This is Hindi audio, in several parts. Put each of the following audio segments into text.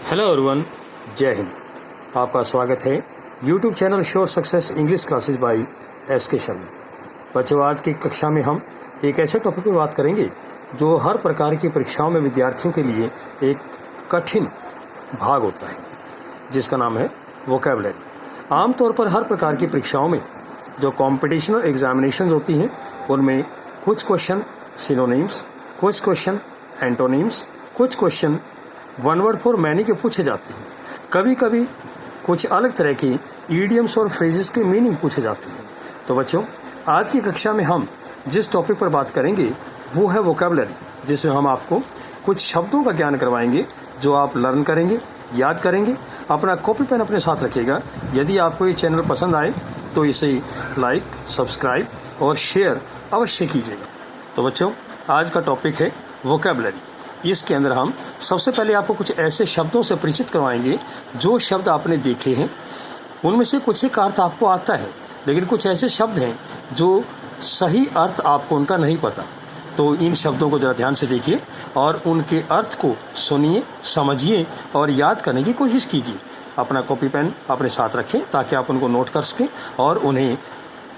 हेलो एवरीवन, जय हिंद। आपका स्वागत है YouTube channel sure success English classes bye SK. Sharma. बच्चों, आज की कक्षा में हम एक ऐसे टॉपिक पर बात करेंगे जो हर प्रकार की परीक्षाओं में विद्यार्थियों के लिए एक कठिन भाग होता है, जिसका नाम है वोकैबुलरी। आमतौर पर हर प्रकार की परीक्षाओं में जो कॉम्पिटिशनल एग्जामिनेशन होती हैं उनमें कुछ क्वेश्चन सिनोनिम्स, कुछ क्वेश्चन एंटोनिम्स, कुछ question one word for many के पूछे जाते हैं। कभी कभी कुछ अलग तरह की ईडियम्स और फ्रेजेस के मीनिंग पूछे जाते हैं। तो बच्चों, आज की कक्षा में हम जिस टॉपिक पर बात करेंगे वो है वोकैबुलरी, जिसमें हम आपको कुछ शब्दों का ज्ञान करवाएंगे जो आप लर्न करेंगे, याद करेंगे। अपना कॉपी पेन अपने साथ रखिएगा। यदि आपको ये चैनल पसंद आए तो इसे लाइक, सब्सक्राइब और शेयर अवश्य कीजिएगा। तो बच्चों, आज का टॉपिक है वोकैबुलरी। इसके अंदर हम सबसे पहले आपको कुछ ऐसे शब्दों से परिचित करवाएंगे जो शब्द आपने देखे हैं। उनमें से कुछ एक अर्थ आपको आता है, लेकिन कुछ ऐसे शब्द हैं जो सही अर्थ आपको उनका नहीं पता। तो इन शब्दों को ज़रा ध्यान से देखिए और उनके अर्थ को सुनिए, समझिए और याद करने की कोशिश कीजिए। अपना कॉपी पेन अपने साथ रखें ताकि आप उनको नोट कर सकें और उन्हें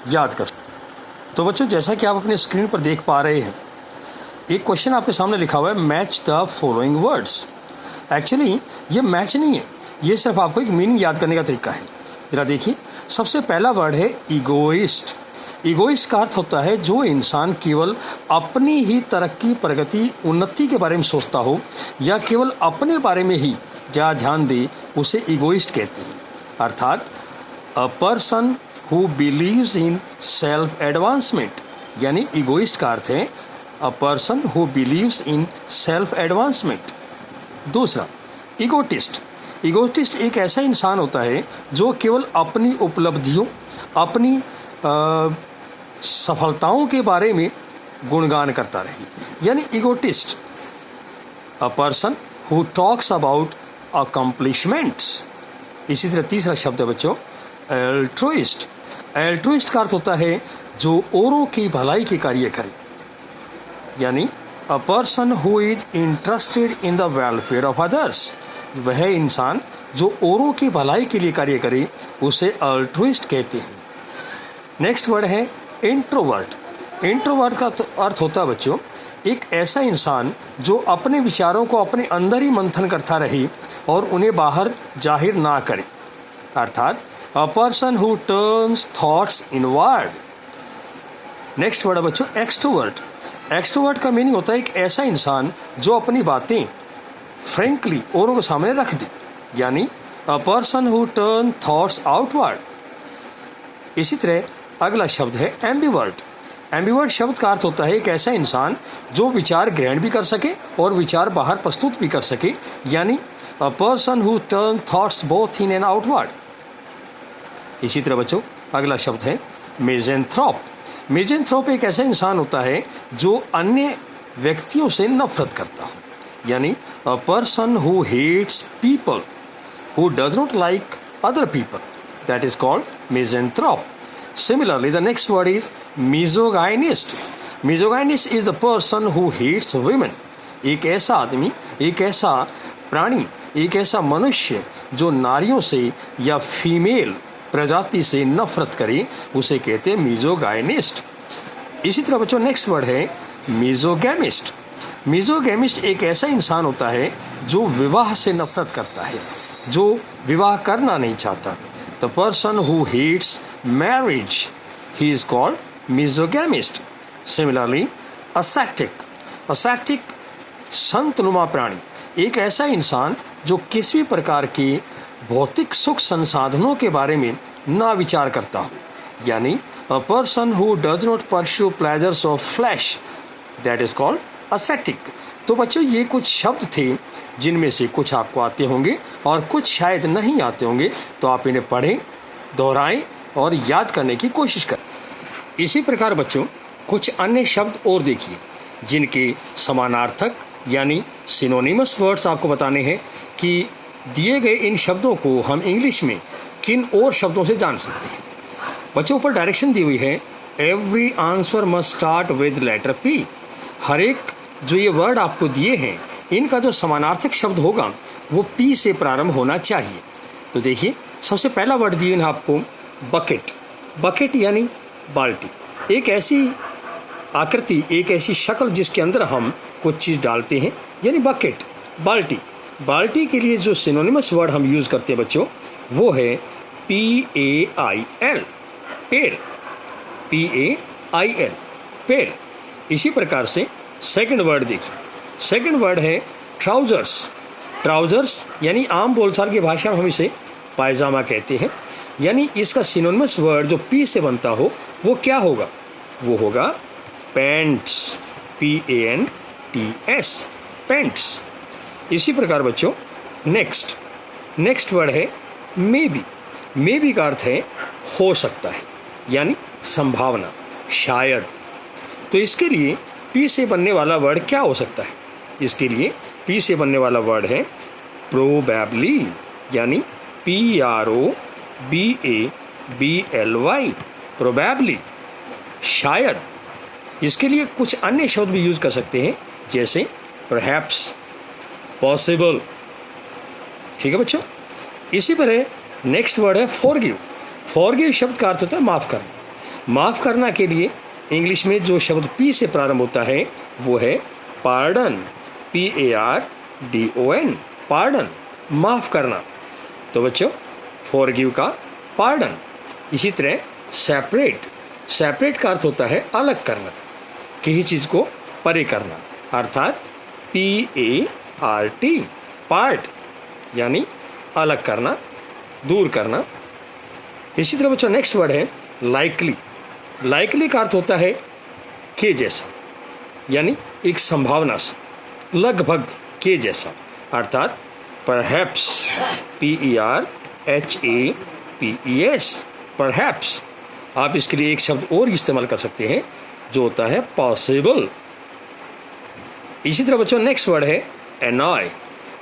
याद कर सकें। तो बच्चों, जैसा कि आप अपनी स्क्रीन पर देख पा रहे हैं, एक क्वेश्चन आपके सामने लिखा हुआ है, match the following words. Actually ये मैच नहीं है, ये सिर्फ आपको एक मीनिंग याद करने का तरीका है। जरा देखिए, सबसे पहला वर्ड है ईगोइस्ट। ईगोइस्ट का अर्थ होता है जो इंसान केवल अपनी ही तरक्की, प्रगति, उन्नति के बारे में सोचता हो या केवल अपने बारे में ही ज़्यादा ध्यान दे, उसे ईगोइस्ट कहते हैं। अर्थात अ person who believes in self advancement, यानी ईगोइस्ट का अर्थ है अ person who believes in self advancement. दूसरा, ईगोटिस्ट। ईगोटिस्ट एक ऐसा इंसान होता है जो केवल अपनी उपलब्धियों, अपनी सफलताओं के बारे में गुणगान करता रहे, यानी egotist. A person who talks about accomplishments. इसी तरह तीसरा शब्द है बच्चों, एल्ट्रुइस्ट। एल्ट्रुइस्ट का अर्थ होता है जो औरों की भलाई के कार्य करे, यानी a person who is interested in the welfare of others. वह इंसान जो औरों की भलाई के लिए कार्य करे उसे अल्ट्रुइस्ट कहते हैं। नेक्स्ट वर्ड है इंट्रोवर्ट। इंट्रोवर्ट का अर्थ होता है बच्चों एक ऐसा इंसान जो अपने विचारों को अपने अंदर ही मंथन करता रहे और उन्हें बाहर जाहिर ना करे। अर्थात अ person who turns thoughts inward. Next word है बच्चों एक्सट्रोवर्ट। एक्सट्रोवर्ट का मीनिंग होता है एक ऐसा इंसान जो अपनी बातें फ्रेंकली औरों के सामने रख दे, यानी a person who turn thoughts outward. इसी तरह अगला शब्द है एम्बिवर्ट। एम्बिवर्ट शब्द का अर्थ होता है एक ऐसा इंसान जो विचार ग्रहण भी कर सके और विचार बाहर प्रस्तुत भी कर सके, यानी a person who turn thoughts both in and outward. इसी तरह बच्चों अगला शब्द है मिज़ेंथ्रोप। मिज़ेंथ्रोप एक ऐसा इंसान होता है जो अन्य व्यक्तियों से नफरत करता हो, यानी a person who hates people who does not like other people, that is called misanthrope. Similarly, the next word is misogynist. Misogynist is the person who hates women. एक ऐसा आदमी, एक ऐसा प्राणी, एक ऐसा मनुष्य जो नारियों से या फीमेल प्रजाति से नफरत करे उसे कहते हैं मिज़ोगाइनिस्ट। इसी तरह बच्चों नेक्स्ट वर्ड है मिज़ोगैमिस्ट। मिज़ोगैमिस्ट एक ऐसा इंसान होता है जो विवाह से नफरत करता है, जो विवाह करना नहीं चाहता। The person who hates marriage, he is called misogamist. Similarly, ascetic. Ascetic संतनुमा प्राणी, एक ऐसा इंसान जो किसी प्रकार के भौतिक सुख संसाधनों के बारे में ना विचार करता हो, यानी a person who does not pursue pleasures of flesh, that is called ascetic. तो बच्चों ये कुछ शब्द थे जिनमें से कुछ आपको आते होंगे और कुछ शायद नहीं आते होंगे, तो आप इन्हें पढ़ें, दोहराएं और याद करने की कोशिश करें। इसी प्रकार बच्चों कुछ अन्य शब्द और देखिए जिनके समानार्थक यानी सिनोनिमस वर्ड्स आपको बताने हैं कि दिए गए इन शब्दों को हम इंग्लिश में किन और शब्दों से जान सकते हैं। बच्चों ऊपर डायरेक्शन दी हुई है, every answer must start with letter P. हर एक जो ये वर्ड आपको दिए हैं इनका जो समानार्थक शब्द होगा वो पी से प्रारंभ होना चाहिए। तो देखिए, सबसे पहला वर्ड दिए हैं आपको बकेट। बकेट यानी बाल्टी, एक ऐसी आकृति, एक ऐसी शक्ल जिसके अंदर हम कुछ चीज़ डालते हैं, यानी बकेट, बाल्टी। बाल्टी के लिए जो सिनोनिमस वर्ड हम यूज़ करते हैं बच्चों, वो है PAIL, पेड़, PAIL, पेड़। इसी प्रकार से सेकंड वर्ड देखिए, सेकंड वर्ड है ट्राउजर्स। ट्राउजर्स यानी आम बोलचाल की भाषा में हम इसे पायजामा कहते हैं, यानी इसका सिनोनिमस वर्ड जो पी से बनता हो वो क्या होगा, वो होगा पैंट्स, PANTS, पैंट्स। इसी प्रकार बच्चों नेक्स्ट वर्ड है मे बी। मे बी का अर्थ है हो सकता है, यानी संभावना, शायद। तो इसके लिए पी से बनने वाला वर्ड क्या हो सकता है, इसके लिए पी से बनने वाला वर्ड है प्रोबेबली, यानी PROBABLY, प्रोबेबली, शायद। इसके लिए कुछ अन्य शब्द भी यूज़ कर सकते हैं, जैसे परहैप्स, पॉसिबल। ठीक है बच्चों। इसी पर है नेक्स्ट वर्ड है फॉरगिव। फॉरगिव शब्द का अर्थ होता है माफ़ करना। माफ़ करना के लिए इंग्लिश में जो शब्द पी से प्रारंभ होता है वो है पार्डन, PARDON, पार्डन, माफ़ करना। तो बच्चों फॉरगिव का पार्डन। इसी तरह सेपरेट। सेपरेट का अर्थ होता है अलग करना, किसी चीज़ को परे करना, अर्थात PART, पार्ट, यानी अलग करना, दूर करना। इसी तरह बच्चों नेक्स्ट वर्ड है लाइकली। लाइकली का अर्थ होता है के जैसा, यानी एक संभावना से, लगभग के जैसा, अर्थात परहैप्स, PERHAPS, परहैप्स। आप इसके लिए एक शब्द और इस्तेमाल कर सकते हैं जो होता है पॉसिबल। इसी तरह बच्चों नेक्स्ट वर्ड है एनॉय।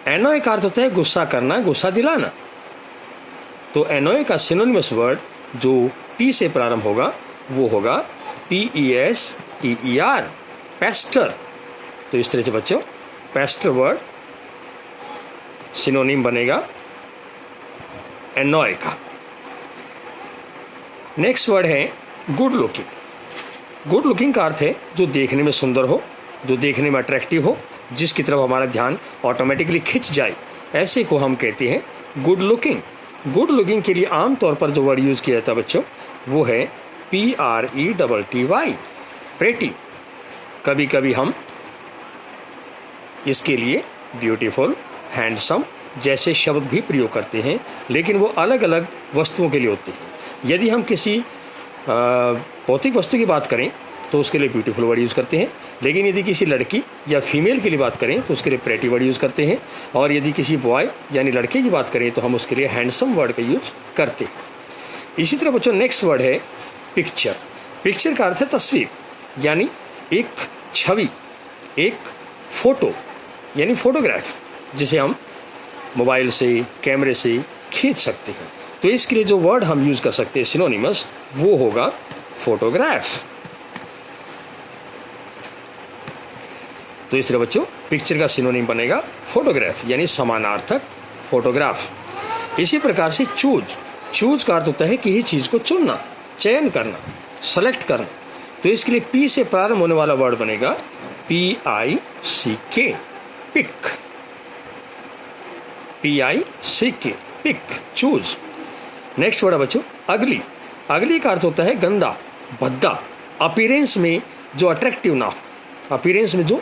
एनॉय का अर्थ होता है गुस्सा करना, गुस्सा दिलाना। तो एनॉय का सिनोनिमस वर्ड जो पी से प्रारंभ होगा वो होगा PESTER, पेस्टर। तो इस तरह से बच्चों पेस्टर वर्ड सिनोनिम बनेगा एनॉय का। नेक्स्ट वर्ड है गुड लुकिंग। गुड लुकिंग का अर्थ है जो देखने में सुंदर हो, जो देखने में अट्रैक्टिव हो, जिसकी तरफ हमारा ध्यान ऑटोमेटिकली खिंच जाए, ऐसे को हम कहते हैं गुड लुकिंग। गुड लुकिंग के लिए आमतौर पर जो वर्ड यूज़ किया जाता है बच्चों वो है PRETTY, प्रेटी। कभी कभी हम इसके लिए ब्यूटीफुल, हैंडसम जैसे शब्द भी प्रयोग करते हैं, लेकिन वो अलग अलग वस्तुओं के लिए होते हैं। यदि हम किसी भौतिक वस्तु की बात करें तो उसके लिए ब्यूटीफुल वर्ड यूज़ करते हैं, लेकिन यदि किसी लड़की या फीमेल के लिए बात करें तो उसके लिए प्रेटी वर्ड यूज़ करते हैं, और यदि किसी बॉय यानी लड़के की बात करें तो हम उसके लिए हैंडसम वर्ड का यूज़ करते हैं। इसी तरह बच्चों नेक्स्ट वर्ड है पिक्चर। पिक्चर का अर्थ है तस्वीर, यानी एक छवि, एक फोटो, यानी फोटोग्राफ, जिसे हम मोबाइल से, कैमरे से खींच सकते हैं। तो इसके लिए जो वर्ड हम यूज़ कर सकते हैं सिनोनिमस, वो होगा फोटोग्राफ। तो इस तरह बच्चों पिक्चर का सिनोनिम बनेगा फोटोग्राफ, यानी समानार्थक फोटोग्राफ। इसी प्रकार से चूज। चूज का अर्थ होता है किसी चीज़ को चुनना, चयन करना, सेलेक्ट करना। तो इसके लिए पी से प्रारंभ होने वाला वर्ड बनेगा PICK, pick, PICK, pick, choose. Next word है बच्चों अगली। अगली का अर्थ होता है गंदा, भद्दा, अपीयरेंस में जो अट्रैक्टिव ना हो, अपीयरेंस में जो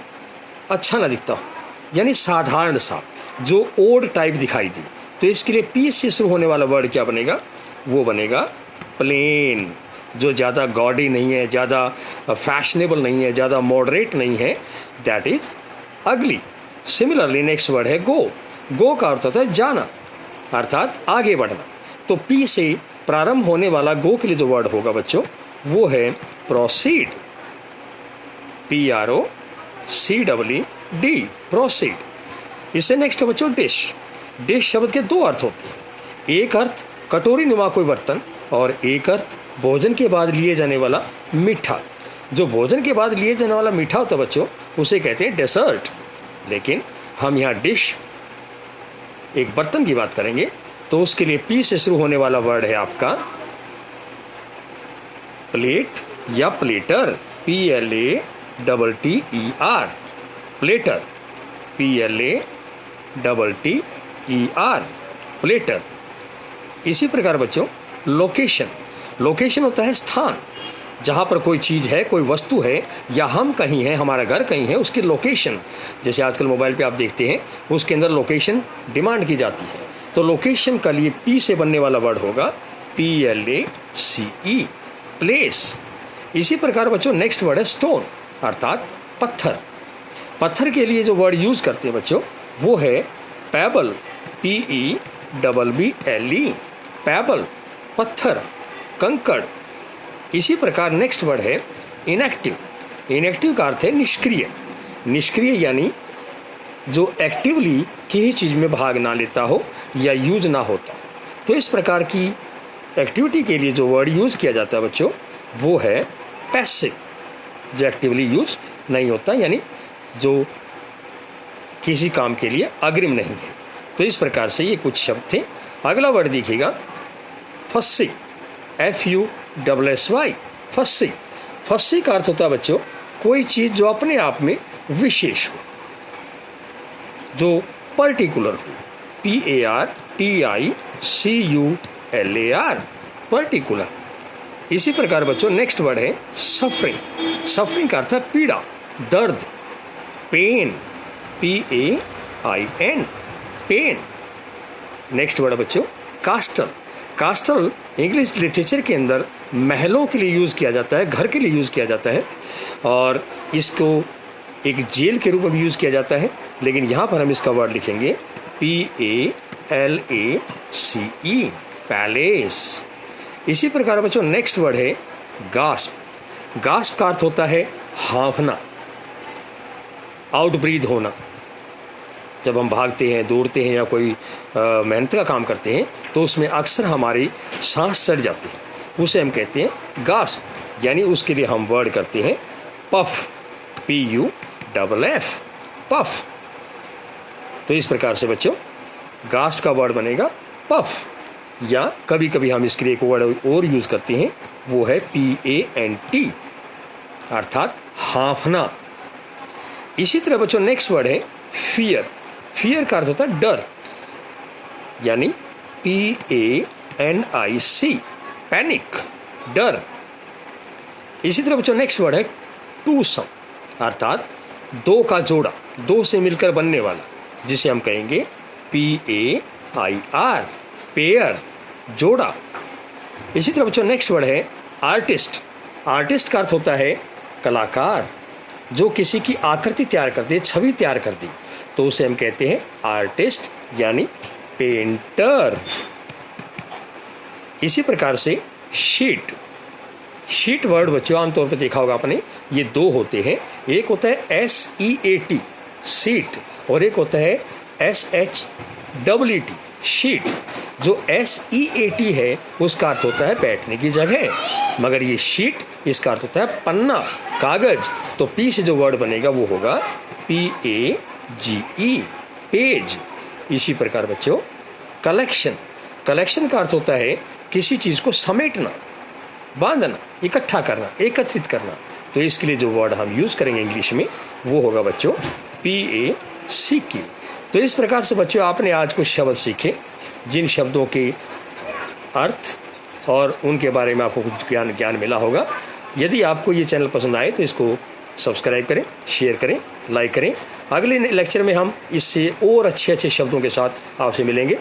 अच्छा ना दिखता हो, यानी साधारण सा, जो ओड टाइप दिखाई दे। तो इसके लिए पी से शुरू होने वाला वर्ड क्या बनेगा, वो बनेगा प्लेन, जो ज़्यादा गॉडी नहीं है, ज़्यादा फैशनेबल नहीं है, ज़्यादा मॉडरेट नहीं है, दैट इज अगली। सिमिलरली नेक्स्ट वर्ड है गो। गो का अर्थ होता है जाना, अर्थात आगे बढ़ना। तो पी से प्रारंभ होने वाला गो के लिए जो वर्ड होगा बच्चों वो है प्रोसीड, PROCEED, प्रोसीड। इससे नेक्स्ट बच्चों डिश। डिश शब्द के दो अर्थ होते हैं, एक अर्थ कटोरी नुमा कोई बर्तन और एक अर्थ भोजन के बाद लिए जाने वाला मीठा। जो भोजन के बाद लिए जाने वाला मीठा होता है बच्चों उसे कहते हैं डेसर्ट, लेकिन हम यहाँ डिश, एक बर्तन की बात करेंगे, तो उसके लिए पी से शुरू होने वाला वर्ड है आपका प्लेट या platter, PLATTER, platter, PLATTER, platter. इसी प्रकार बच्चों लोकेशन, लोकेशन होता है स्थान, जहाँ पर कोई चीज़ है, कोई वस्तु है, या हम कहीं हैं, हमारा घर कहीं है, उसकी लोकेशन। जैसे आजकल मोबाइल पे आप देखते हैं उसके अंदर लोकेशन डिमांड की जाती है, तो लोकेशन का लिए पी से बनने वाला वर्ड होगा PLACE, प्लेस। इसी प्रकार बच्चों नेक्स्ट वर्ड है स्टोन, अर्थात पत्थर। पत्थर के लिए जो वर्ड यूज़ करते हैं बच्चों वो है पेबल, PEBBLE, पेबल, पत्थर, कंकड़। इसी प्रकार नेक्स्ट वर्ड है इनएक्टिव। इनएक्टिव का अर्थ है निष्क्रिय। निष्क्रिय यानी जो एक्टिवली किसी चीज़ में भाग ना लेता हो या यूज ना होता। तो इस प्रकार की एक्टिविटी के लिए जो वर्ड यूज़ किया जाता है बच्चों वो है पैसिव, जो एक्टिवली यूज नहीं होता, यानी जो किसी काम के लिए अग्रिम नहीं है। तो इस प्रकार से ये कुछ शब्द थे। अगला वर्ड देखिएगा फस्सी, FUSSY, फस्सी। फस्सी का अर्थ होता है बच्चों कोई चीज़ जो अपने आप में विशेष हो, जो पर्टिकुलर हो, PARTICULAR, पर्टिकुलर। इसी प्रकार बच्चों नेक्स्ट वर्ड है सफरिंग। सफरिंग का अर्थ है पीड़ा, दर्द, pain, PAIN, pain. Next word बच्चों कास्टल। कास्टल इंग्लिश लिटरेचर के अंदर महलों के लिए यूज़ किया जाता है, घर के लिए यूज़ किया जाता है, और इसको एक जेल के रूप में भी यूज़ किया जाता है, लेकिन यहाँ पर हम इसका वर्ड लिखेंगे PALACE, पैलेस। इसी प्रकार बच्चों नेक्स्ट वर्ड है गास्प। गास्प का अर्थ होता है हाँफना, आउट ब्रीथ होना। जब हम भागते हैं, दौड़ते हैं या कोई मेहनत का काम करते हैं तो उसमें अक्सर हमारी सांस चढ़ जाती है, उसे हम कहते हैं गास्प। यानी उसके लिए हम वर्ड करते हैं पफ, PUFF, पफ। तो इस प्रकार से बच्चों गास्प का वर्ड बनेगा पफ, या कभी कभी हम इसके लिए एक वर्ड और यूज़ करते हैं वो है PANT, अर्थात हाँफना। इसी तरह बच्चों नेक्स्ट वर्ड है फियर। फियर का अर्थ होता है डर, यानी PANIC, पैनिक, डर। इसी तरह बच्चों नेक्स्ट वर्ड है टूसम, अर्थात दो का जोड़ा, दो से मिलकर बनने वाला, जिसे हम कहेंगे PAIR, पेयर, जोड़ा। इसी तरह बच्चों नेक्स्ट वर्ड है आर्टिस्ट। आर्टिस्ट का अर्थ होता है कलाकार, जो किसी की आकृति तैयार कर दे, छवि तैयार कर दी, तो उसे हम कहते हैं आर्टिस्ट, यानी पेंटर। इसी प्रकार से शीट। शीट वर्ड बच्चों आमतौर पर देखा होगा आपने, ये दो होते हैं, एक होता है SEAT, सीट, और एक होता है SHEET, शीट। जो SEAT है उसका अर्थ होता है बैठने की जगह, मगर ये शीट इसका अर्थ होता है पन्ना, कागज। तो पी से जो वर्ड बनेगा वो होगा PAGE, पेज। इसी प्रकार बच्चों कलेक्शन। कलेक्शन का अर्थ होता है किसी चीज़ को समेटना, बांधना, इकट्ठा करना, एकत्रित करना। तो इसके लिए जो वर्ड हम यूज़ करेंगे इंग्लिश में वो होगा बच्चों PACK। तो इस प्रकार से बच्चों आपने आज कुछ शब्द सीखे, जिन शब्दों के अर्थ और उनके बारे में आपको कुछ ज्ञान मिला होगा। यदि आपको ये चैनल पसंद आए तो इसको सब्सक्राइब करें, शेयर करें, लाइक करें। अगले लेक्चर में हम इससे और अच्छे शब्दों के साथ आपसे मिलेंगे।